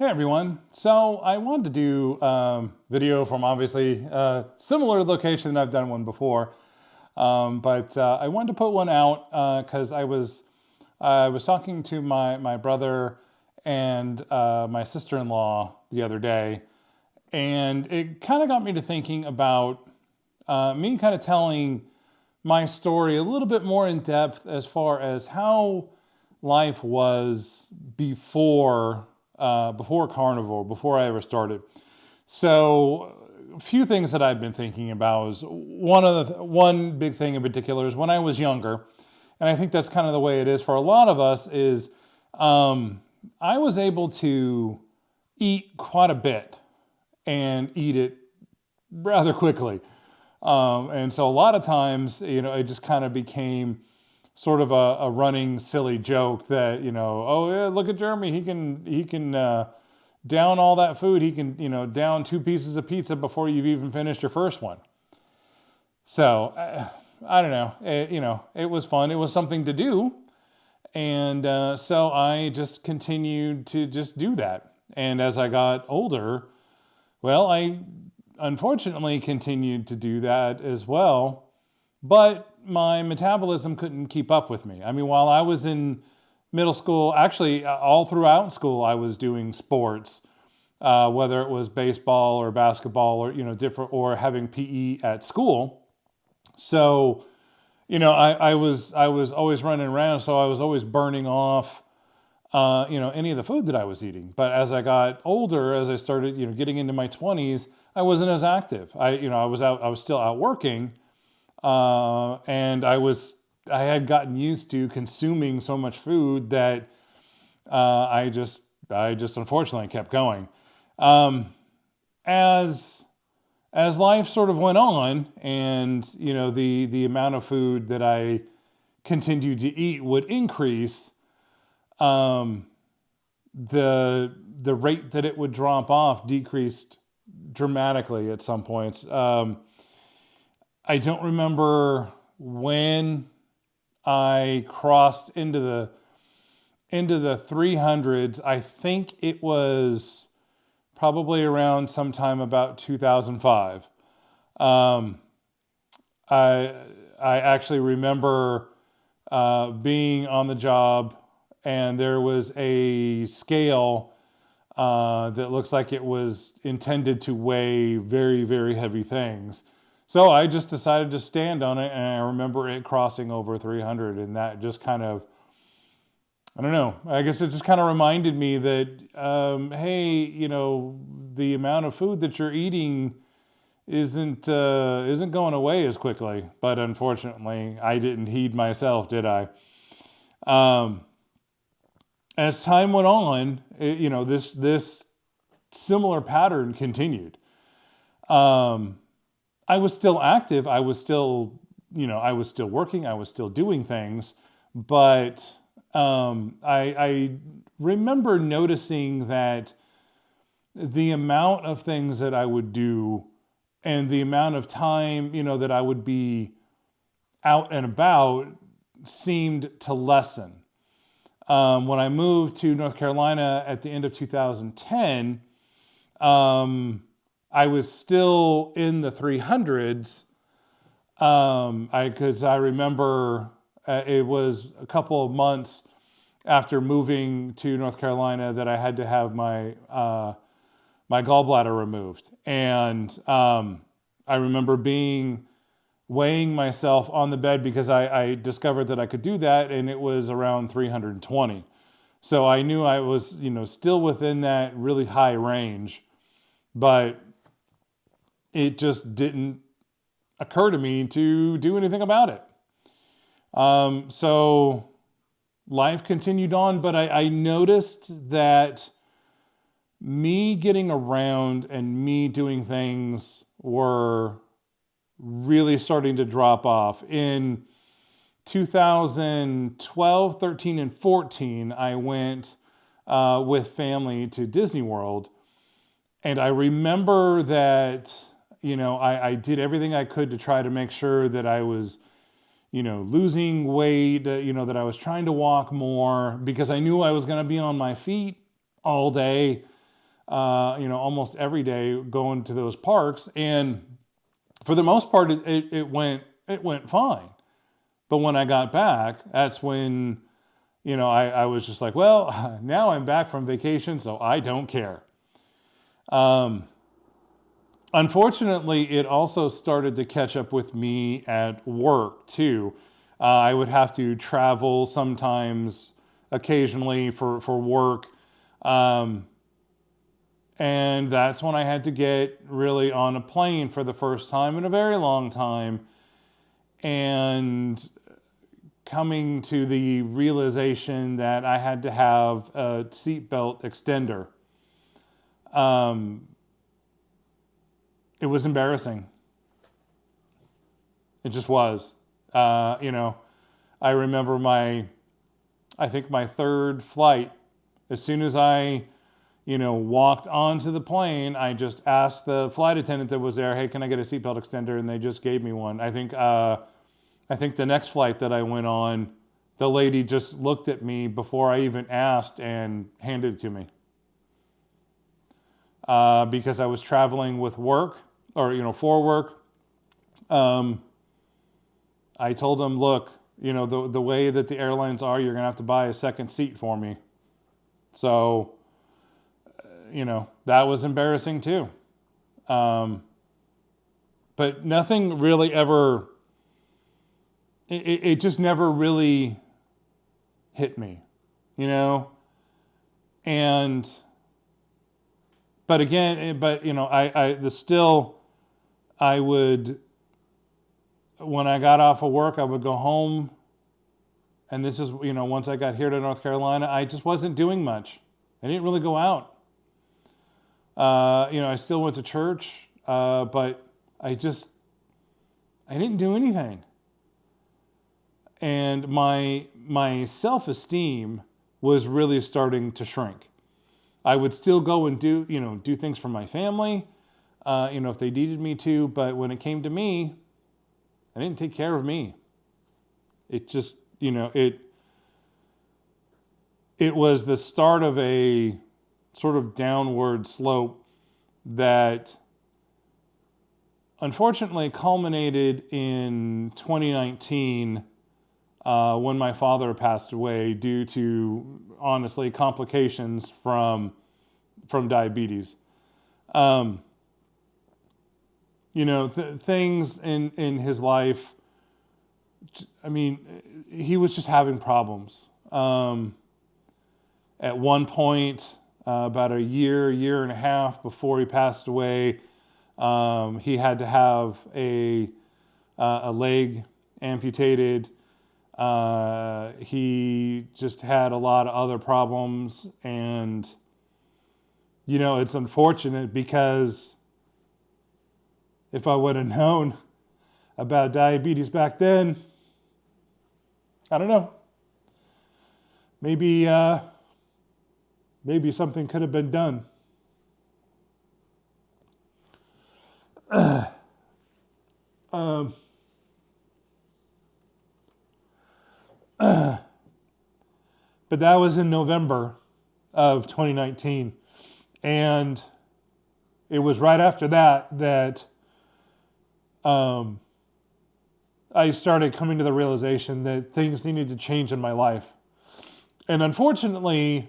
Hey everyone. So I wanted to do video from obviously a similar location. I've done one before, but I wanted to put one out because I was talking to my brother and my sister-in-law the other day, and it kind of got me to thinking about me kind of telling my story a little bit more in depth as far as how life was before carnivore, before I ever started. So a few things that I've been thinking about is one big thing in particular is when I was younger, and I think that's kind of the way it is for a lot of us, is I was able to eat quite a bit and eat it rather quickly. And so a lot of times, it just kind of became sort of a running silly joke that, oh yeah, look at Jeremy, he can down all that food. He can, down 2 pieces of pizza before you've even finished your first one. So I don't know, it was fun. It was something to do. And so I just continued to just do that. And as I got older, well, I unfortunately continued to do that as well, but my metabolism couldn't keep up with me. I mean, while I was in middle school, actually all throughout school, I was doing sports, whether it was baseball or basketball or, different, or having PE at school. So, I was always running around, so I was always burning off any of the food that I was eating. But as I got older, as I started, getting into my 20s, I wasn't as active. I was still out working, and I had gotten used to consuming so much food that I just unfortunately kept going. As as life sort of went on, and the amount of food that I continued to eat would increase, um, the rate that it would drop off decreased dramatically at some points. I don't remember when I crossed into the 300s. I think it was probably around sometime about 2005. Um, I I actually remember being on the job, and there was a scale that looks like it was intended to weigh very, very heavy things. So I just decided to stand on it, and I remember it crossing over 300, and that just kind of, I don't know, I guess it just kind of reminded me that, hey, the amount of food that you're eating isn't going away as quickly. But unfortunately, I didn't heed myself, did I? Um, as time went on, this similar pattern continued. Um, I was still active. I was still working. I was still doing things, but I remember noticing that the amount of things that I would do and the amount of time, that I would be out and about seemed to lessen. When I moved to North Carolina at the end of 2010, I was still in the 300s. Because I remember it was a couple of months after moving to North Carolina that I had to have my gallbladder removed, and I remember weighing myself on the bed because I discovered that I could do that, and it was around 320. So I knew I was, still within that really high range, but it just didn't occur to me to do anything about it. So life continued on, but I noticed that me getting around and me doing things were really starting to drop off. In 2012, 13, and 14, I went with family to Disney World. And I remember that, I did everything I could to try to make sure that I was, losing weight, that I was trying to walk more because I knew I was going to be on my feet all day. almost every day going to those parks. And for the most part, it went fine. But when I got back, that's when, I was just like, well, now I'm back from vacation, so I don't care. Unfortunately, it also started to catch up with me at work too. I would have to travel sometimes, occasionally for work. And that's when I had to get really on a plane for the first time in a very long time. And coming to the realization that I had to have a seatbelt extender. It was embarrassing. It just was. I remember I think my third flight, as soon as I, walked onto the plane, I just asked the flight attendant that was there, hey, can I get a seatbelt extender? And they just gave me one. I think the next flight that I went on, the lady just looked at me before I even asked and handed it to me. Because I was traveling with work, or, for work. I told them, look, the way that the airlines are, you're going to have to buy a second seat for me. So, that was embarrassing too. But nothing really ever, it just never really hit me, and, but again, I would, when I got off of work, I would go home. And this is, once I got here to North Carolina, I just wasn't doing much. I didn't really go out. I still went to church, but I didn't do anything. And my self-esteem was really starting to shrink. I would still go and do things for my family, if they needed me to, but when it came to me, I didn't take care of me. It just, it was the start of a sort of downward slope that unfortunately culminated in 2019 when my father passed away due to, honestly, complications from diabetes. Things in his life, I mean, he was just having problems. At one point, about a year and a half before he passed away, he had to have a leg amputated. He just had a lot of other problems, and it's unfortunate because if I would have known about diabetes back then, I don't know. Maybe something could have been done. But that was in November of 2019. And it was right after that I started coming to the realization that things needed to change in my life. And unfortunately,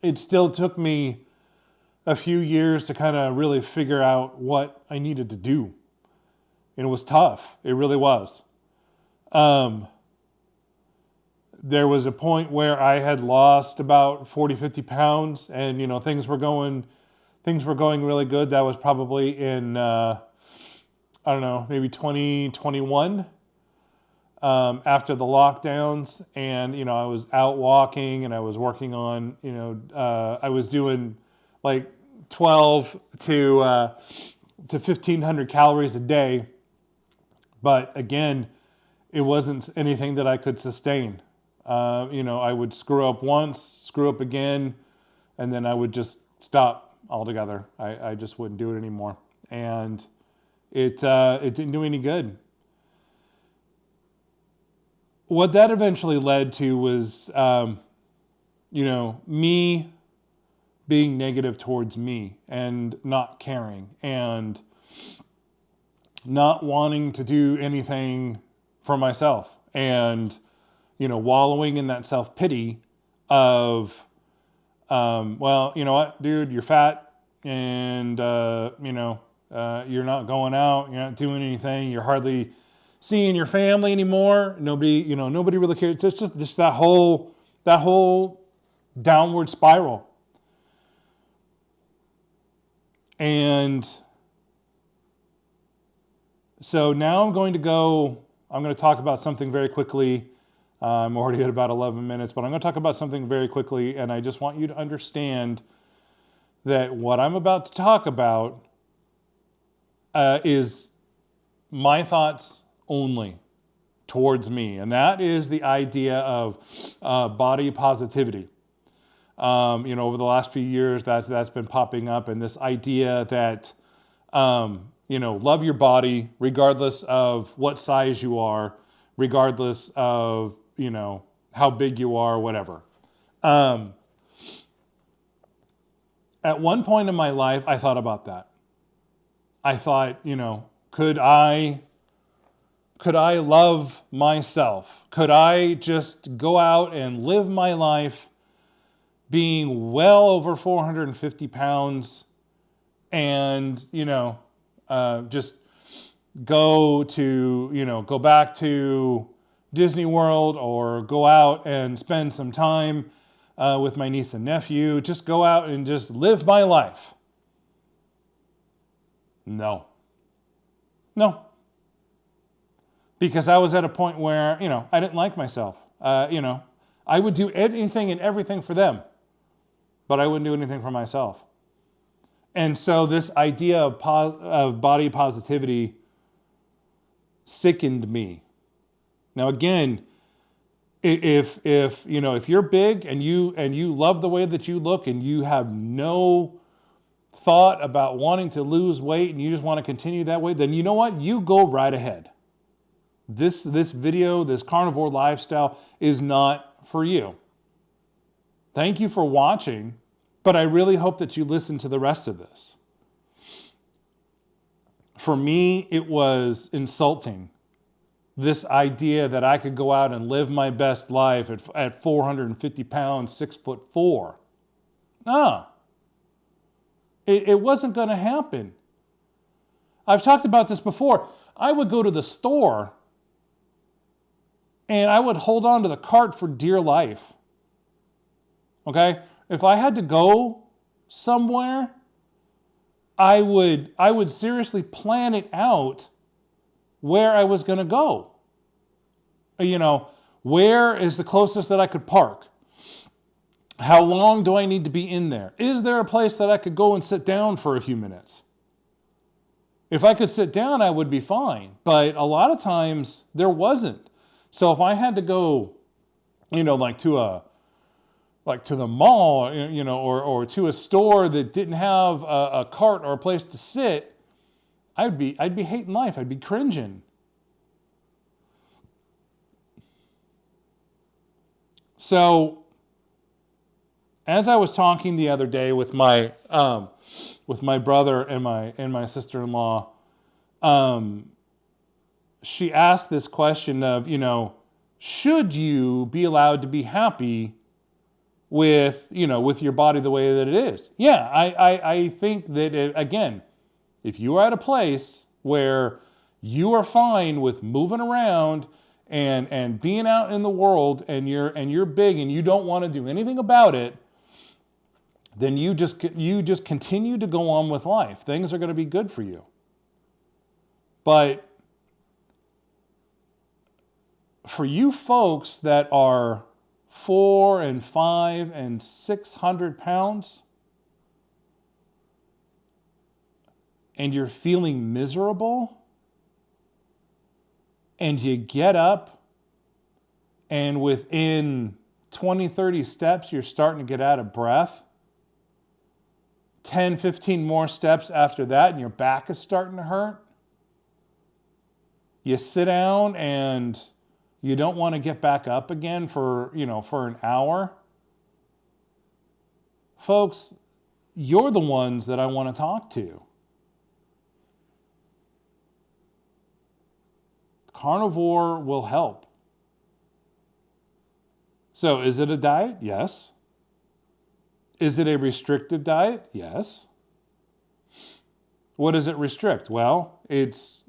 it still took me a few years to kind of really figure out what I needed to do. And it was tough. It really was. There was a point where I had lost about 40, 50 pounds, and things were going really good. That was probably in maybe 2021, after the lockdowns, and I was out walking and I was working on I was doing like 12 to 1,500 calories a day, but again, it wasn't anything that I could sustain. I would screw up once, screw up again, and then I would just stop altogether. I just wouldn't do it anymore. And it didn't do any good. What that eventually led to was, me being negative towards me and not caring and not wanting to do anything for myself and, wallowing in that self-pity of, well, you know what, dude, you're fat and, you're not going out, you're not doing anything, you're hardly seeing your family anymore. Nobody really cares. It's just that whole downward spiral. And so now I'm going to talk about something very quickly. I'm already at about 11 minutes, but I'm going to talk about something very quickly. And I just want you to understand that what I'm about to talk about is my thoughts only towards me. And that is the idea of body positivity. Over the last few years, that's been popping up, and this idea that, love your body regardless of what size you are, regardless of, how big you are, whatever. At one point in my life, I thought about that. I thought, could I love myself? Could I just go out and live my life being well over 450 pounds and, just go back to Disney World or go out and spend some time with my niece and nephew, just go out and just live my life? No. Because I was at a point where, I didn't like myself. I would do anything and everything for them, but I wouldn't do anything for myself. And so this idea of body positivity sickened me. Now again, if you're big and you love the way that you look and you have no thought about wanting to lose weight and you just want to continue that way, then you know what? You go right ahead. This video, this carnivore lifestyle is not for you. Thank you for watching, but I really hope that you listen to the rest of this. For me, it was insulting. This idea that I could go out and live my best life at 450 pounds, 6'4". It wasn't going to happen. I've talked about this before. I would go to the store and I would hold on to the cart for dear life. Okay? If I had to go somewhere, I would seriously plan it out where I was going to go. Where is the closest that I could park? How long do I need to be in there? Is there a place that I could go and sit down for a few minutes? If I could sit down, I would be fine. But a lot of times there wasn't. So if I had to go, to the mall, or to a store that didn't have a cart or a place to sit, I'd be hating life. I'd be cringing. So, as I was talking the other day with my brother and my sister-in-law, she asked this question of, should you be allowed to be happy with your body the way that it is? Yeah, I think that again, if you are at a place where you are fine with moving around and being out in the world and you're big and you don't want to do anything about it, then you just continue to go on with life. Things are going to be good for you. But for you folks that are 4 and 5 and 600 pounds and you're feeling miserable and you get up and within 20, 30 steps you're starting to get out of breath, 10, 15 more steps after that and your back is starting to hurt, you sit down and you don't want to get back up again for an hour. Folks, you're the ones that I want to talk to. Carnivore will help. So is it a diet? Yes. Is it a restrictive diet? Yes. What does it restrict? Well, it's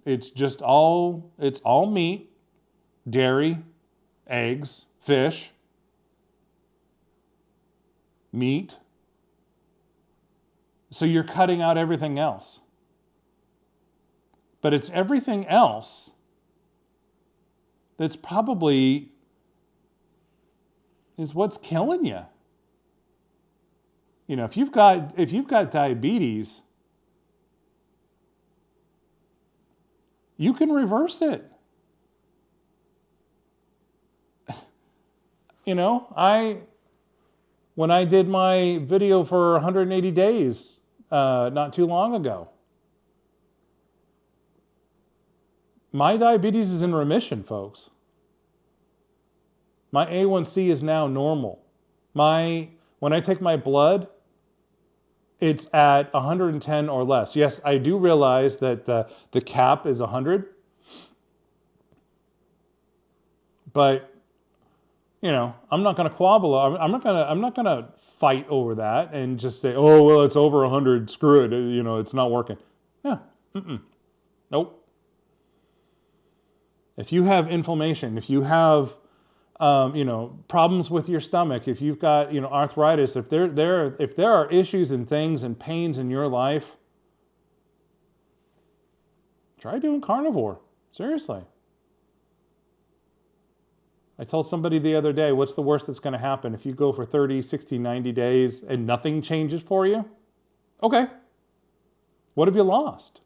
all meat, dairy, eggs, fish, meat. So you're cutting out everything else. But it's everything else that's probably is what's killing you. You know, if you've got diabetes, you can reverse it. You know, when I did my video for 180 days not too long ago, my diabetes is in remission, folks. My A1C is now normal. When I take my blood, it's at 110 or less. Yes, I do realize that the cap is 100. But, you know, I'm not going to quabble. I'm not going to fight over that and just say, oh, well, it's over 100. Screw it. You know, it's not working. Yeah. Nope. If you have inflammation, if you have problems with your stomach, if you've got, arthritis, if there are issues and things and pains in your life, try doing carnivore. Seriously. I told somebody the other day, what's the worst that's going to happen if you go for 30, 60, 90 days and nothing changes for you? Okay. What have you lost?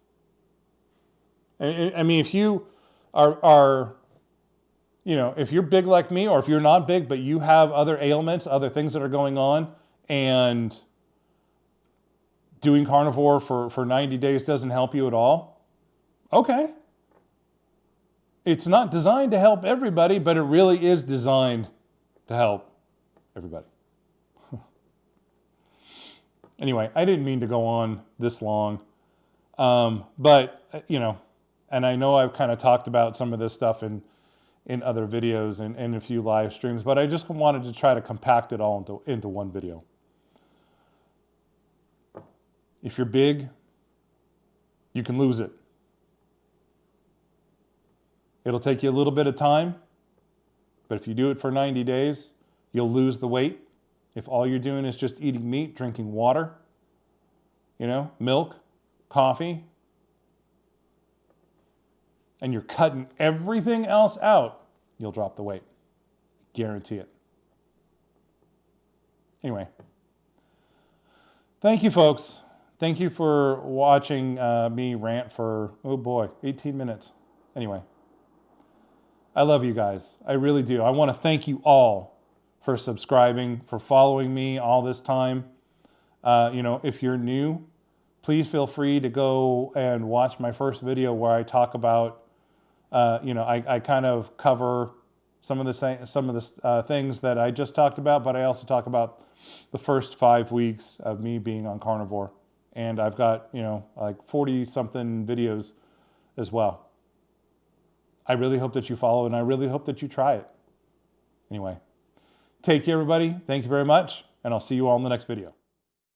I mean, if you are if you're big like me, or if you're not big, but you have other ailments, other things that are going on, and doing carnivore for 90 days doesn't help you at all, okay. It's not designed to help everybody, but it really is designed to help everybody. Anyway, I didn't mean to go on this long, but, and I know I've kind of talked about some of this stuff in other videos and a few live streams, but I just wanted to try to compact it all into one video. If you're big, you can lose it. It'll take you a little bit of time, but if you do it for 90 days, you'll lose the weight. If all you're doing is just eating meat, drinking water, milk, coffee, and you're cutting everything else out, you'll drop the weight. Guarantee it. Anyway, thank you, folks. Thank you for watching me rant for, 18 minutes. Anyway, I love you guys. I really do. I want to thank you all for subscribing, for following me all this time. If you're new, please feel free to go and watch my first video where I talk about I kind of cover some of the things that I just talked about, but I also talk about the first 5 weeks of me being on carnivore. And I've got, like 40 something videos as well. I really hope that you follow, and I really hope that you try it. Anyway, take care, everybody. Thank you very much, and I'll see you all in the next video.